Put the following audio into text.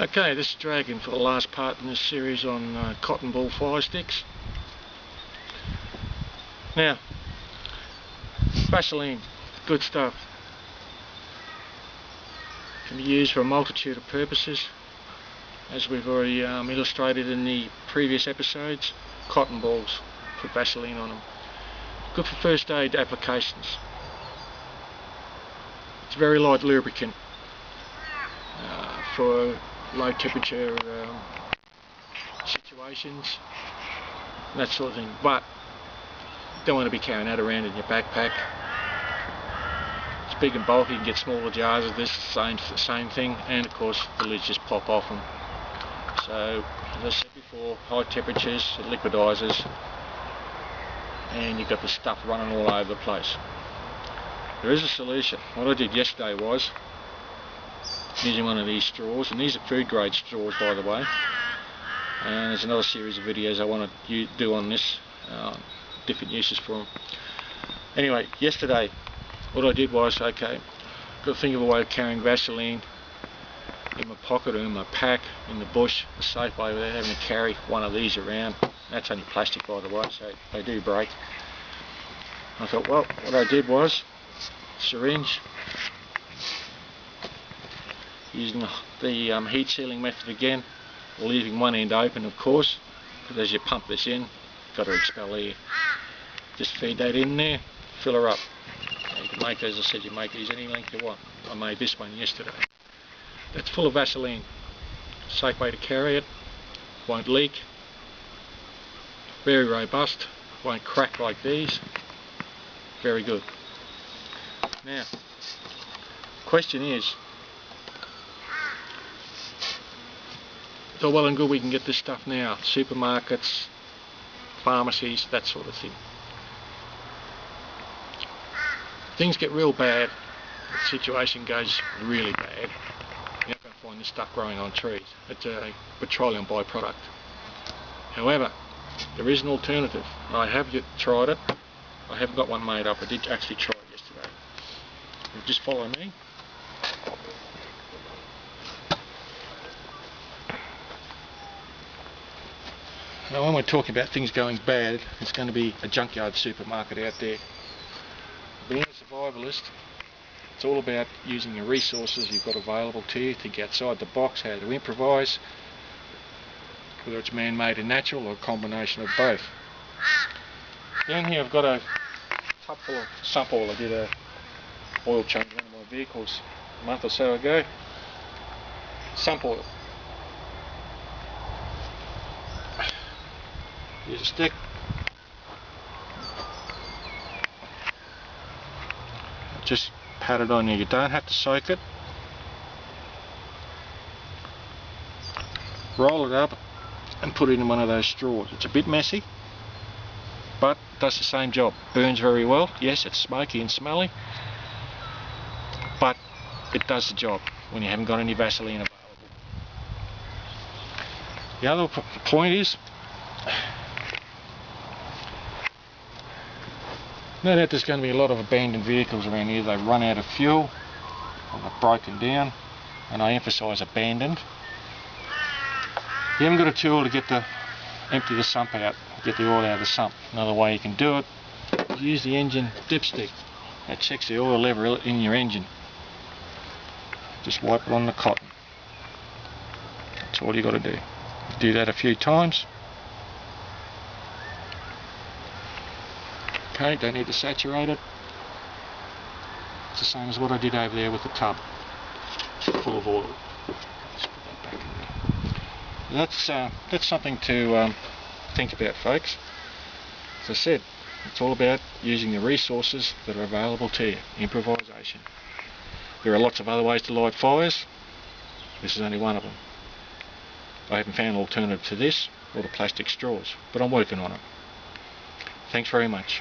Okay, this is Dragon for the last part in this series on cotton ball fire sticks. Now, vaseline, good stuff. Can be used for a multitude of purposes, as we've already illustrated in the previous episodes. Cotton balls, put vaseline on them. Good for first aid applications. It's a very light lubricant for low temperature situations, that sort of thing, but you don't want to be carrying that around in your backpack. It's big and bulky. You can get smaller jars of this, same thing, and of course the lids just pop off them. So as I said before, high temperatures, it liquidizes, and you've got the stuff running all over the place. There is a solution. What I did yesterday was using one of these straws, and these are food grade straws, by the way, and there's another series of videos I want to do on this, different uses for them. Anyway, yesterday what I did was, okay, got to think of a way of carrying Vaseline in my pocket or in my pack in the bush, a safe way without having to carry one of these around. That's only plastic, by the way, so they do break. I thought, well, what I did was syringe, using the heat sealing method again, leaving one end open, of course, because as you pump this in, you've got to expel air. Just feed that in there, fill her up. Now you can make, as I said, you make these any length you want. I made this one yesterday. That's full of Vaseline. Safe way to carry it, won't leak, very robust, won't crack like these, very good. Now, the question is, it's all well and good we can get this stuff now, supermarkets, pharmacies, that sort of thing. Things get real bad, the situation goes really bad, you're not going to find this stuff growing on trees. It's a petroleum byproduct. However, there is an alternative. I have tried it. I haven't got one made up. I did actually try it yesterday. Just follow me. Now when we're talking about things going bad, it's going to be a junkyard supermarket out there. Being a survivalist, it's all about using the resources you've got available to you, think outside the box, how to improvise, whether it's man-made and natural or a combination of both. Down here I've got a tub full of sump oil. I did a oil change on one of my vehicles a month or so ago. Sump oil. Use a stick. Just pat it on there. You don't have to soak it. Roll it up and put it in one of those straws. It's a bit messy, but it does the same job. Burns very well. Yes, it's smoky and smelly, but it does the job when you haven't got any Vaseline available. The other point is, no doubt there's going to be a lot of abandoned vehicles around here. They've run out of fuel, or they've broken down, and I emphasise abandoned. You haven't got a tool to empty the sump out, get the oil out of the sump. Another way you can do it is use the engine dipstick. That checks the oil level in your engine. Just wipe it on the cotton. That's all you got to do. Do that a few times. Okay, don't need to saturate it. It's the same as what I did over there with the tub. Full of oil. Let's put that back in there. That's something to think about, folks. As I said, it's all about using the resources that are available to you. Improvisation. There are lots of other ways to light fires. This is only one of them. I haven't found an alternative to this or the plastic straws, but I'm working on it. Thanks very much.